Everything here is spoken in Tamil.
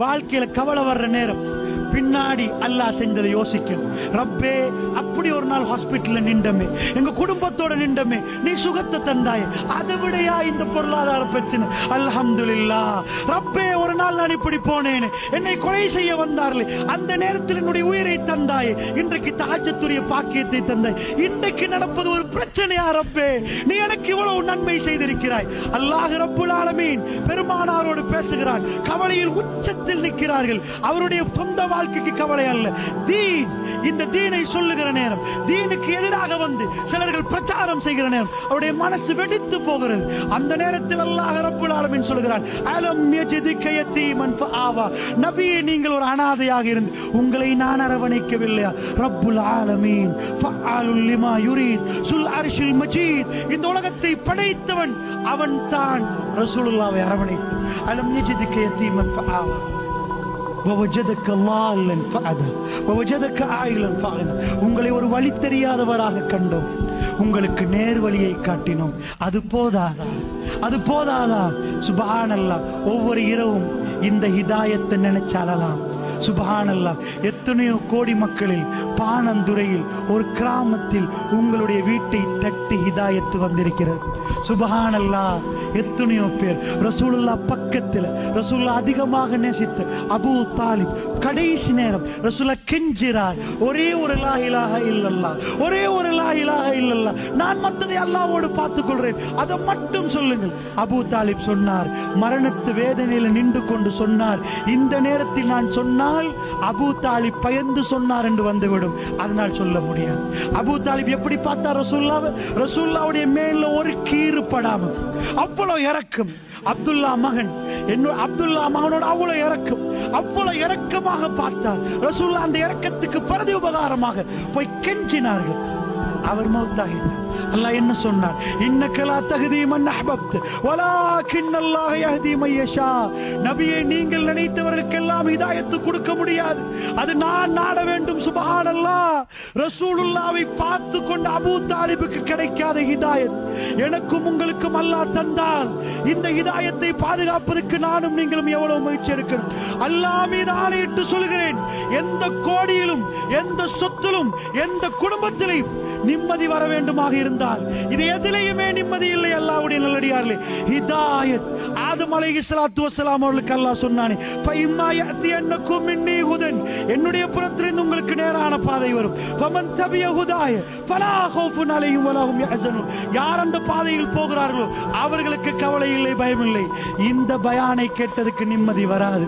வாழ்க்கையில கவலை வர்ற நேரம் பின்னாடி அல்லாஹ் செஞ்சதை யோசிக்கணும். ரப்பே, அப்படி ஒரு நாள் ஹாஸ்பிட்டல்ல நின்றமே, எங்க குடும்பத்தோட நின்றமே, நீ சுகத்தை தந்தாயே, அதை விடையா இந்த பொருளாதார பிரச்சனை? அல்ஹம்துலில்லாஹ். ரப்பே, ஒரு நாள் நான் இப்படி போனேன், என்னை கொலை செய்ய வந்தார்களே, அந்த நேரத்தில் என்னுடைய உயிரை தந்தாயே, இன்றைக்கு தஹஜ்ஜுடைய பாக்கியத்தை தந்தாய், இன்றைக்கு நடப்பது ஒரு பிரச்சனையா ரப்பே? நீ எனக்கு இவ்வளவு நன்மை செய்திருக்கிறாய். அல்லாஹ் ரப்புல் ஆலமீன் பெருமானாரோடு பேசுகிறான். கவலையில் உச்சத்தில் நிற்கிறார்கள். அவருடைய சொந்த வாழ்க்கைக்கு கவலை அல்ல, தீன். இந்த தீனை சொல்லுகிற நேரம், தீனுக்கு எதிராக வந்து சிலர்கள் பிரச்சாரம் செய்கிற நேரம் அவருடைய மனசு வெடித்து போகிறது. அந்த நேரத்தில் அல்லாஹ் ரப்புல் ஆலமீன் சொல்கிறான், அலம் யஜிதுக யதீமன் ஃபஆவா. நபியே, நீங்கள் ஒரு அனாதையாக இருந்து உங்களை நான் அரவணைக்கவில்லையா? ரப்புல் ஆலமீன் ஃபஆலுல் லிமா யுரீத் சுல் அர்ஷில் மஜீத். இந்த உலகத்தை படைத்தவன் அவன் தான் ரசூலுல்லாஹ்வை அரவணைத்து. அலம் யஜிதுக யதீமன் ஃபஆவா ووجدك ضالا فهدى ووجدك عائلا فأغنى. உங்களை ஒரு வழி தெரியாதவராக கண்டோம், உங்களுக்கு நேர் வழியை காட்டினோம். அது போதாதா? அது போதாதா? சுப்ஹானல்லாஹ். ஒவ்வொரு இரவும் இந்த ஹிதாயத்தை நினைச்சாலலாம். சுப்ஹானல்லாஹ். எத்தனையோ கோடி மக்களில் பாணந்துறையில் ஒரு கிராமத்தில் உங்களுடைய வீட்டை தட்டி ஹிதாயத்து வந்திருக்கிறது. சுப்ஹானல்லாஹ். எத்தனையோ பேர் ரசூலுல்லாஹ் பக்கத்தில், ரசூலுல்லாஹ் அதிகமாக நேசித்த அபூ தாலிப் கடைசி நேரம் ரசூலுல்லாஹ் கெஞ்சிறார், ஒரே ஒரு லா இலாஹ இல்லல்லாஹ், ஒரே ஒரு லா இலாஹ இல்லல்லாஹ், நான் மற்றதை அல்லாஹ்வோடு பார்த்துக் கொள்றேன், அதை மட்டும் சொல்லுங்கள். அபூ தாலிப் சொன்னார், மரணத்து வேதனையில் நின்று கொண்டு சொன்னார், இந்த நேரத்தில் நான் சொன்னால் அபூ தாலிப் பயந்து சொன்னார் என்று வந்துவிடும், அதனால் சொல்ல முடியாது. அபூ தாலிப் எப்படி பார்த்தார் ரசூலுல்லாஹ்? ரசூலுல்லாஹ்வுடைய மேல ஒரு கீறு படாமல் அவ்வளவு இறக்கம். அப்துல்லா மகன், அப்துல்லா மகனோட அவ்வளவு இறக்கம், அவ்வளவு இறக்கமாக பார்த்தார் ரசூலுல்லாஹ். அந்த இறக்கத்துக்கு பிரதி உபகாரமாக போய் கெஞ்சினார்கள். அவர் மௌத்தாகினார். அல்லாஹ் என்ன சொன்னார்? இன்னக லா தஹ்தி மன் அஹ்பப்த வலாகின் அல்லாஹ் யஹ்தி மன் யஷா. நபியே, நீங்கள் நினைத்தவர்களுக்கெல்லாம் ஹிதாயத்து கொடுக்க முடியாது, அது நான் நாட வேண்டும். சுப்ஹானல்லாஹ். ரசூலுல்லாஹ்வை பார்த்து கொண்டு அபூ தாலிபுக்கு கிடைக்காத ஹிதாயத் எனக்கும் உங்களுக்கும் அல்லாஹ் தந்தால், இந்த ஹிதாயத்தை பாதுகாப்பதற்கு நானும் நீங்களும் எவ்வளவு முயற்சி எடுக்கணும். அல்லாஹ் மீது ஆணையிட்டு சொல்கிறேன், எந்த கோடியிலும், எந்த சொத்திலும், எந்த குடும்பத்திலும் நிம்மதி வர வேண்டுமாக இருந்தால், இது எதிலேயுமே நிம்மதி இல்லை. அல்லாஹ்வுடைய நல்லடியார்களே, ஹிதாயத். ஆதம் அலைஹிஸ்ஸலாத்து வஸ்ஸலாம் அவர்களுக்கு அல்லாஹ் சொன்னானே, ஃபஇம்மா யஅதியன்னகும் மின்னி ஹுதன், என்னுடைய புறத்திலிருந்து உங்களுக்கு நேரான பாதை வரும். ஃபமன் தபிய ஹுதாய ஃபலா ஹௌஃபுன் அலைஹிம் வலா ஹும் யஹ்ஸனூன். யார் அந்த பாதையில் போகிறார்களோ அவர்களுக்கு கவலை இல்லை, பயம் இல்லை. இந்த பயானை கேட்டதுக்கு நிம்மதி வராது.